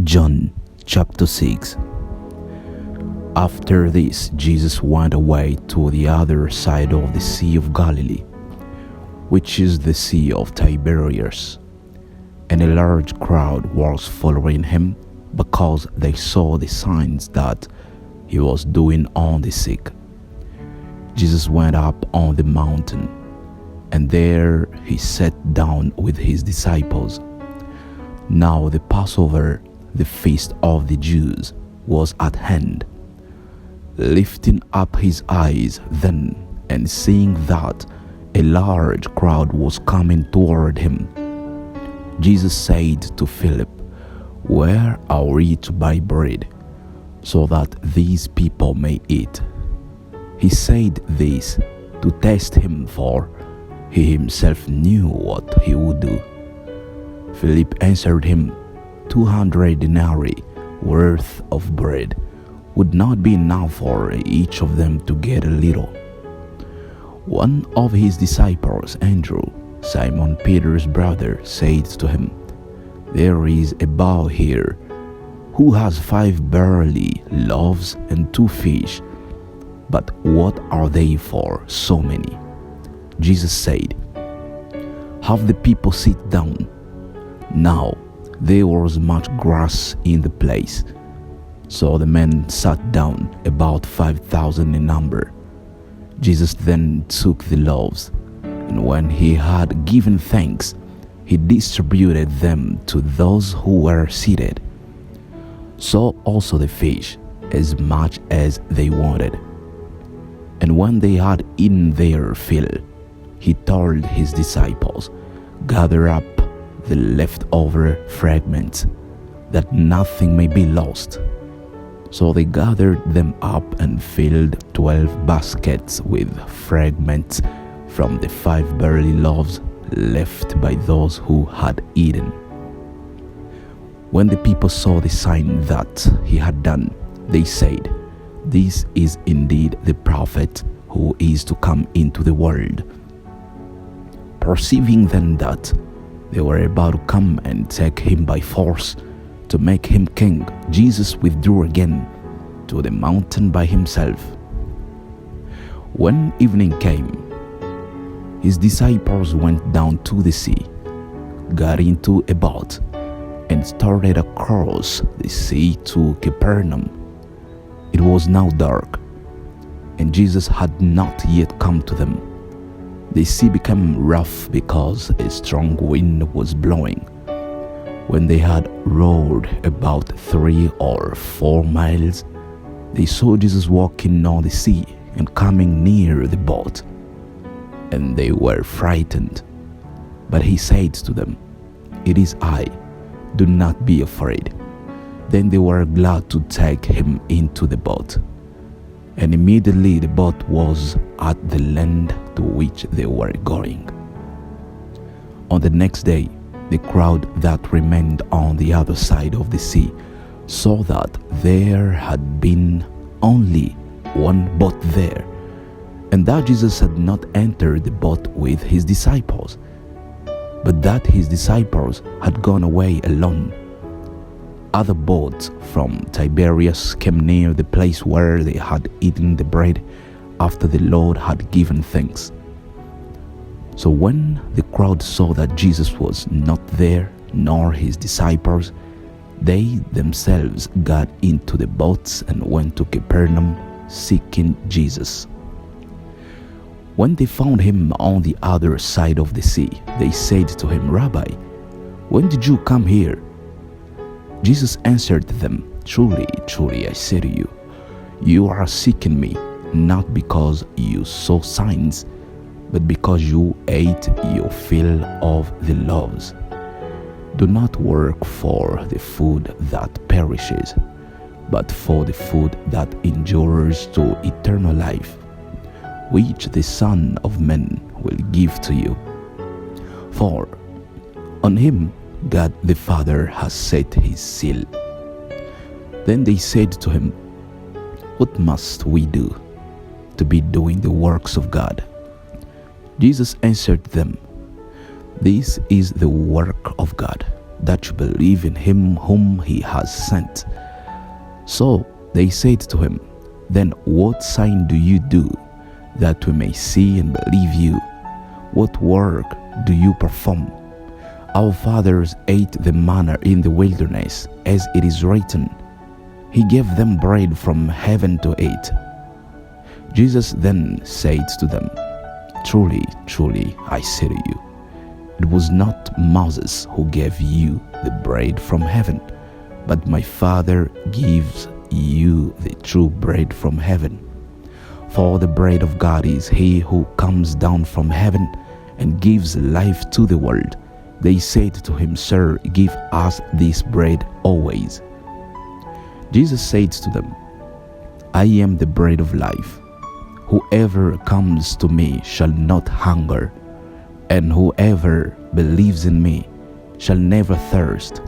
John chapter 6. After this, Jesus went away to the other side of the Sea of Galilee, which is the Sea of Tiberias, and a large crowd was following him because they saw the signs that he was doing on the sick. Jesus went up on the mountain, and there he sat down with his disciples. Now the Passover, the feast of the Jews, was at hand. Lifting up his eyes then, and seeing that a large crowd was coming toward him, Jesus said to Philip, "Where are we to buy bread, so that these people may eat?" He said this to test him, for he himself knew what he would do. Philip answered him, 200 denarii worth of bread would not be enough for each of them to get a little. One of his disciples, Andrew, Simon Peter's brother, said to him, "There is a boy here who has 5 barley loaves and 2 fish, but what are they for so many?" Jesus said, "Have the people sit down." Now there was much grass in the place, so the men sat down, about 5,000 in number. Jesus then took the loaves, and when he had given thanks, he distributed them to those who were seated. So also the fish, as much as they wanted. And when they had eaten their fill, he told his disciples, "Gather up the leftover fragments, that nothing may be lost." So they gathered them up and filled 12 baskets with fragments from the 5 barley loaves left by those who had eaten. When the people saw the sign that he had done, they said, "This is indeed the prophet who is to come into the world." Perceiving then that they were about to come and take him by force to make him king, Jesus withdrew again to the mountain by himself. When evening came, his disciples went down to the sea, got into a boat, and started across the sea to Capernaum. It was now dark, and Jesus had not yet come to them. The sea became rough because a strong wind was blowing. When they had rowed about 3 or 4 miles, they saw Jesus walking on the sea and coming near the boat, and they were frightened. But he said to them, "It is I, do not be afraid." Then they were glad to take him into the boat. And immediately the boat was at the land to which they were going. On the next day, the crowd that remained on the other side of the sea saw that there had been only one boat there, and that Jesus had not entered the boat with his disciples, but that his disciples had gone away alone. Other boats from Tiberias came near the place where they had eaten the bread after the Lord had given thanks. So when the crowd saw that Jesus was not there, nor his disciples, they themselves got into the boats and went to Capernaum, seeking Jesus. When they found him on the other side of the sea, they said to him, "Rabbi, when did you come here?" Jesus answered them, "Truly, truly, I say to you, you are seeking me, not because you saw signs, but because you ate your fill of the loaves. Do not work for the food that perishes, but for the food that endures to eternal life, which the Son of Man will give to you. For on him God the Father has set his seal." Then they said to him, "What must we do to be doing the works of God?" Jesus answered them, "This is the work of God, that you believe in him whom he has sent. So they said to him, Then what sign do you do, that we may see and believe you? What work do you perform? Our fathers ate the manna in the wilderness, as it is written, He gave them bread from heaven to eat. Jesus then said to them, Truly, truly, I say to you, it was not Moses who gave you the bread from heaven, but my Father gives you the true bread from heaven. For the bread of God is he who comes down from heaven and gives life to the world. They said to him, Sir, give us this bread always. Jesus said to them, I am the bread of life. Whoever comes to me shall not hunger, and whoever believes in me shall never thirst.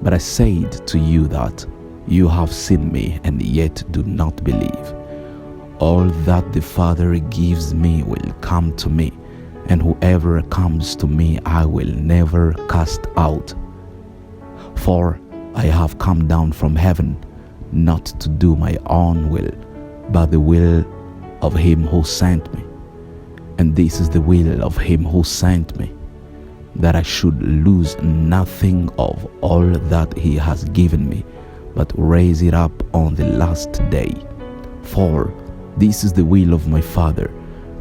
But I said to you that you have seen me and yet do not believe. All that the Father gives me will come to me, and whoever comes to me I will never cast out. For I have come down from heaven, not to do my own will, but the will of him who sent me. And this is the will of him who sent me, that I should lose nothing of all that he has given me, but raise it up on the last day. For this is the will of my Father,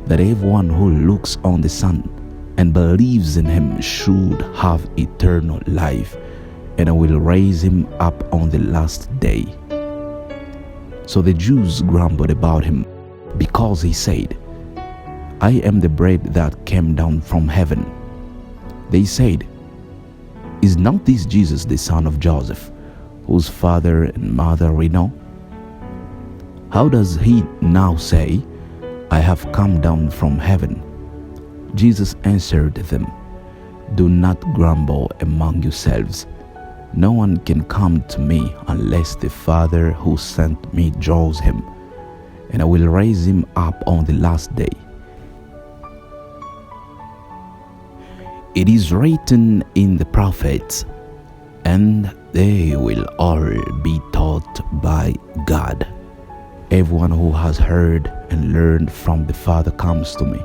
that everyone who looks on the Son and believes in him should have eternal life, and I will raise him up on the last day. So the Jews grumbled about him, because he said, I am the bread that came down from heaven. They said, Is not this Jesus the son of Joseph, whose father and mother we know? How does he now say, I have come down from heaven? Jesus answered them, Do not grumble among yourselves. No one can come to me unless the Father who sent me draws him, and I will raise him up on the last day. It is written in the prophets, and they will all be taught by God. Everyone who has heard and learned from the Father comes to me.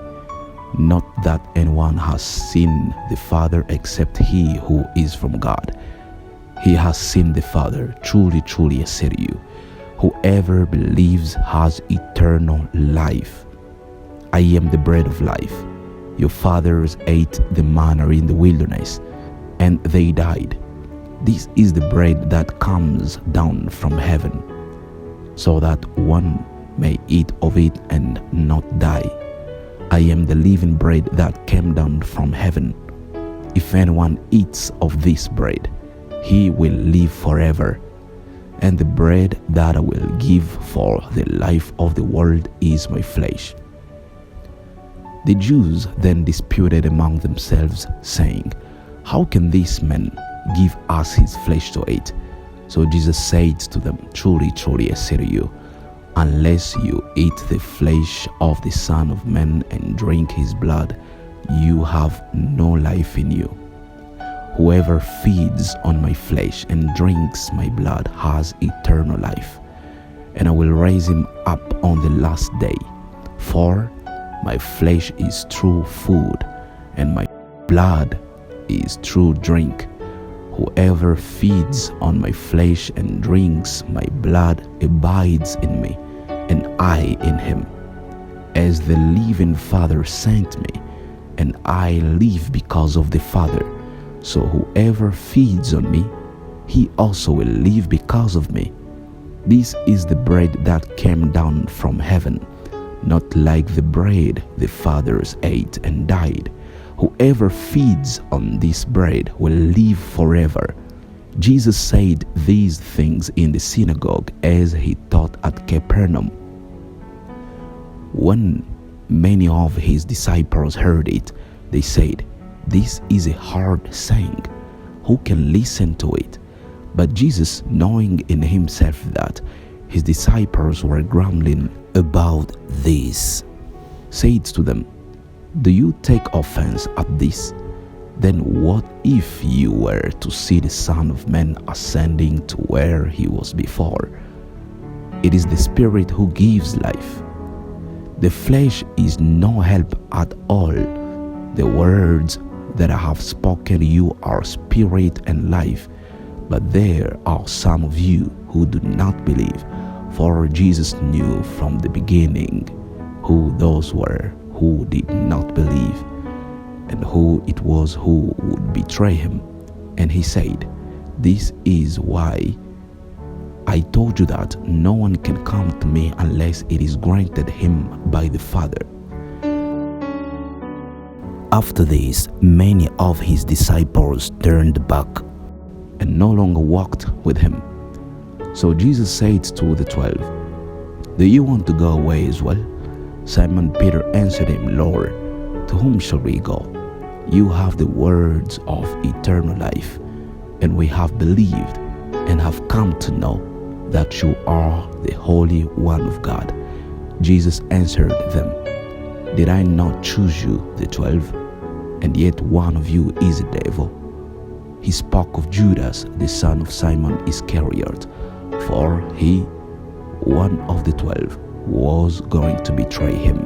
Not that anyone has seen the Father except he who is from God. He has seen the Father. Truly, truly, I say to you, whoever believes has eternal life. I am the bread of life. Your fathers ate the manna in the wilderness, and they died. This is the bread that comes down from heaven, so that one may eat of it and not die. I am the living bread that came down from heaven. If anyone eats of this bread, he will live forever. And the bread that I will give for the life of the world is my flesh. The Jews then disputed among themselves, saying, How can this man give us his flesh to eat? So Jesus said to them, Truly, truly, I say to you, unless you eat the flesh of the Son of Man and drink his blood, you have no life in you. Whoever feeds on my flesh and drinks my blood has eternal life, and I will raise him up on the last day. For my flesh is true food, and my blood is true drink. Whoever feeds on my flesh and drinks my blood abides in me, and I in him. As the living Father sent me, and I live because of the Father, so whoever feeds on me, he also will live because of me. This is the bread that came down from heaven, not like the bread the fathers ate and died. Whoever feeds on this bread will live forever. Jesus said these things in the synagogue as he taught at Capernaum. When many of his disciples heard it, they said, This is a hard saying. Who can listen to it? But Jesus, knowing in himself that his disciples were grumbling about this, said to them, Do you take offense at this? Then what if you were to see the Son of Man ascending to where he was before? It is the Spirit who gives life. The flesh is no help at all. The words that I have spoken to you are spirit and life. But there are some of you who do not believe, for Jesus knew from the beginning who those were who did not believe, and who it was who would betray him. And he said, "This is why I told you that no one can come to me unless it is granted him by the Father." After this, many of his disciples turned back and no longer walked with him. So Jesus said to the 12, "Do you want to go away as well?" Simon Peter answered him, "Lord, to whom shall we go? You have the words of eternal life, and we have believed and have come to know that you are the Holy One of God." Jesus answered them, "Did I not choose you, the 12? And yet one of you is a devil." He spoke of Judas, the son of Simon Iscariot, for he, one of the 12, was going to betray him.